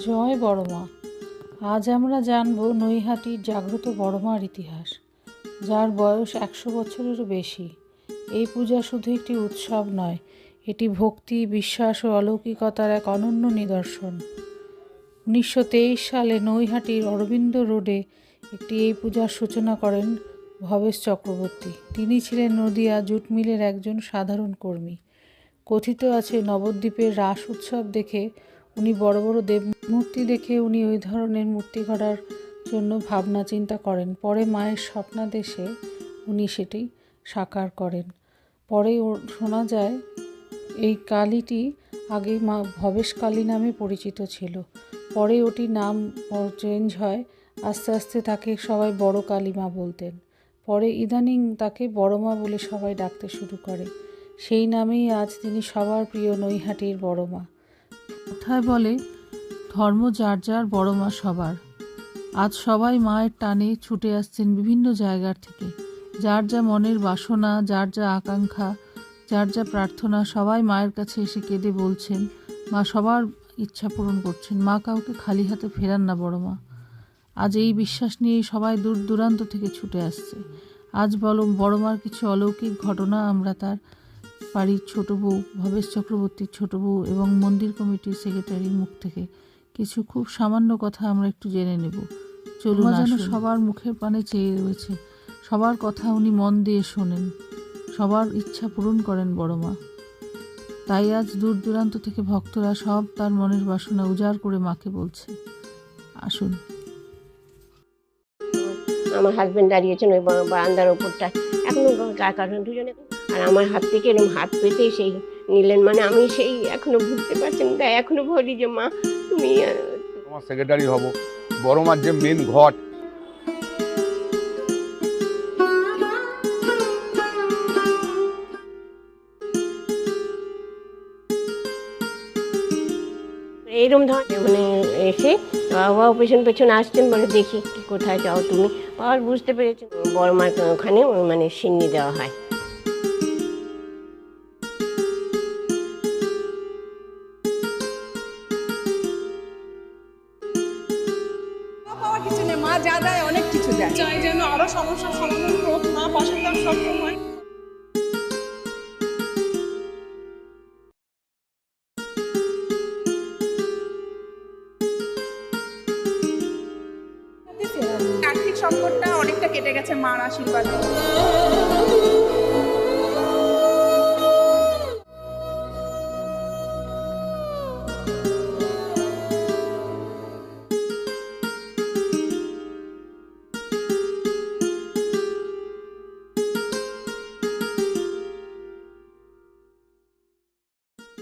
জয় বড়মা। আজ আমরা জানব নৈহাটির জাগ্রত বড়মার ইতিহাস, যার বয়স 100 বছরেরও বেশি। এই পূজা শুধু একটি উৎসব নয়, এটি ভক্তি, বিশ্বাস ও অলৌকিকতার এক অনন্য নিদর্শন। 1923 সালে নৈহাটির অরবিন্দ রোডে এই পূজার সূচনা করেন ভবেশ চক্রবর্তী। তিনি ছিলেন নদিয়া জুট মিলের একজন সাধারণ কর্মী। কথিত আছে, নবদ্বীপের রাস উৎসব দেখে উনি বড় বড় দেবমূর্তি দেখে উনি ওই ধরনের মূর্তি গড়ার জন্য ভাবনা চিন্তা করেন। পরে মায়ের স্বপ্নাদেশে উনি সেটি সাকার করেন। পরে শোনা যায় এই কালীটি আগে মা ভবেশ কালী নামে পরিচিত ছিল। পরে ওটির নাম চেঞ্জ হয়, আস্তে আস্তে তাকে সবাই বড় কালী মা বলতেন। পরে ইদানিং তাকে বড়মা বলে সবাই ডাকতে শুরু করে। সেই নামেই আজ তিনি সবার প্রিয় নৈহাটির বড়মা। কথায় বলে, ধর্ম যার যার, বড়মা সবার। আজ সবাই মায়ের টানে ছুটে আসছেন বিভিন্ন জায়গার থেকে। যার যা মনের বাসনা, যার যা আকাঙ্ক্ষা, যার যা প্রার্থনা, সবাই মায়ের কাছে এসে কেঁদে বলছেন। মা সবার ইচ্ছা পূরণ করছেন। মা কাউকে খালি হাতে ফেরান না বড়মা। আজ এই বিশ্বাস নিয়েই সবাই দূর দূরান্ত থেকে ছুটে আসছে। আজ বড়মার কিছু অলৌকিক ঘটনা আমরা তার বাড়ির ছোট বউ, ভবেশ চক্রবর্তীর ছোট বউ এবং মন্দির কমিটির সেক্রেটারির মুখ থেকে কিছু খুব সামান্য কথা আমরা একটু জেনে নেব। চলুন, যেন সবার মুখের পানে চেয়ে রয়েছে। সবার কথা উনি মন দিয়ে শোনেন, সবার ইচ্ছা পূরণ করেন বড়মা। তাই আজ দূর দূরান্ত থেকে ভক্তরা সব তার মনের বাসনা উজাড় করে মাকে বলছে। আসুন। আমার হাজবেন্ড দাঁড়িয়েছেন ওই বারান্দার ওপরটা, এখনো কারণ দুজনে, আর আমার হাত থেকে এরকম হাত পেতে সেই নিলেন, মানে আমি সেই এখনো বুঝতে পারছেন, তাই এখনো বলি যে মা তুমি আমার সেক্রেটারি হব। বড়মার যে মেন ঘট, এইরকম ধরনের মানে এসে বাবা পেছনে পেছনে আসছেন, বলে দেখি কি কোথায় যাও তুমি। বাবা বুঝতে পেরেছেন বড়মার ওখানে মানে সিন্নি দেওয়া হয়। কিছু নেই, মা যা দেয় অনেক কিছু দেয়। চাই যেন আরো সমস্যার সমাধান হোক, মা পাশে তার সবসময়। আর্থিক সংকটটা অনেকটা কেটে গেছে মার আশীর্বাদে।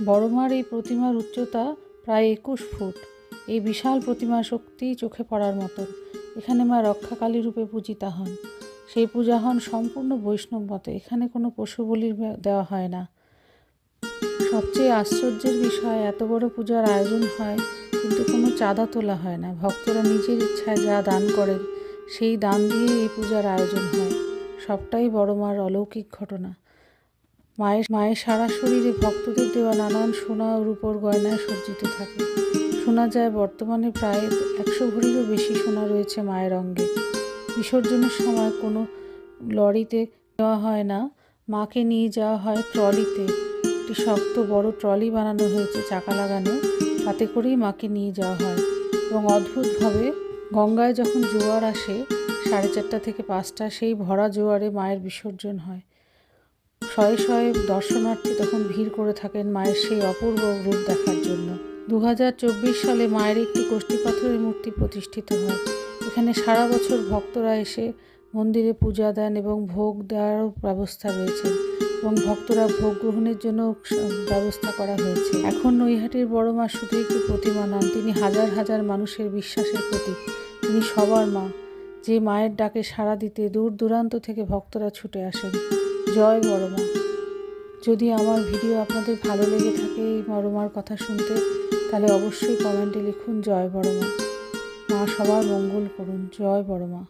বড়মার এই প্রতিমার উচ্চতা প্রায় 21 ফুট। এই বিশাল প্রতিমার শক্তি চোখে পড়ার মতন। এখানে মা রক্ষাকালী রূপে পূজিতা হন। সেই পূজা হন সম্পূর্ণ বৈষ্ণব মতে। এখানে কোনো পশু বলি দেওয়া হয় না। সবচেয়ে আশ্চর্যের বিষয়, এত বড় পূজার আয়োজন হয় কিন্তু কোনো চাঁদা তোলা হয় না। ভক্তরা নিজের ইচ্ছায় যা দান করেন সেই দান দিয়ে এই পূজার আয়োজন হয়। সবটাই বড়মার অলৌকিক ঘটনা। মায়ের সারা শরীরে ভক্তদের দেওয়া নানান সোনা ও রূপোর গয়নায় সজ্জিত থাকে। শোনা যায় বর্তমানে প্রায় 100 ভরিরও বেশি সোনা রয়েছে মায়ের অঙ্গে। বিসর্জনের সময় কোনো লরিতে নেওয়া হয় না, মাকে নিয়ে যাওয়া হয় ট্রলিতে। একটি শক্ত বড় ট্রলি বানানো হয়েছে, চাকা লাগানো, তাতে করেই মাকে নিয়ে যাওয়া হয়। এবং অদ্ভুতভাবে গঙ্গায় যখন জোয়ার আসে 4:30 থেকে 5টা, সেই ভরা জোয়ারে মায়ের বিসর্জন হয়। শয়ে শয়ে দর্শনার্থী তখন ভিড় করে থাকেন মায়ের সেই অপূর্ব রূপ দেখার জন্য। 2024 সালে মায়ের একটি কষ্টি পাথরের মূর্তি প্রতিষ্ঠিত হয়। এখানে সারা বছর ভক্তরা এসে মন্দিরে পূজা দেন এবং ভোগ দেওয়ারও ব্যবস্থা রয়েছে, এবং ভক্তরা ভোগ গ্রহণের জন্য ব্যবস্থা করা হয়েছে। এখন নৈহাটির বড়মা শুধু একটি প্রতিমা নন, তিনি হাজার হাজার মানুষের বিশ্বাসের প্রতীক। তিনি সবার মা, যে মায়ের ডাকে সাড়া দিতে দূর দূরান্ত থেকে ভক্তরা ছুটে আসেন। জয় বড়মা। যদি আমার ভিডিও আপনাদের ভালো লেগে থাকে এই বড়মার কথা শুনতে, তাহলে অবশ্যই কমেন্টে লিখুন জয় বড়মা। মা সবার মঙ্গল করুন। জয় বড়মা।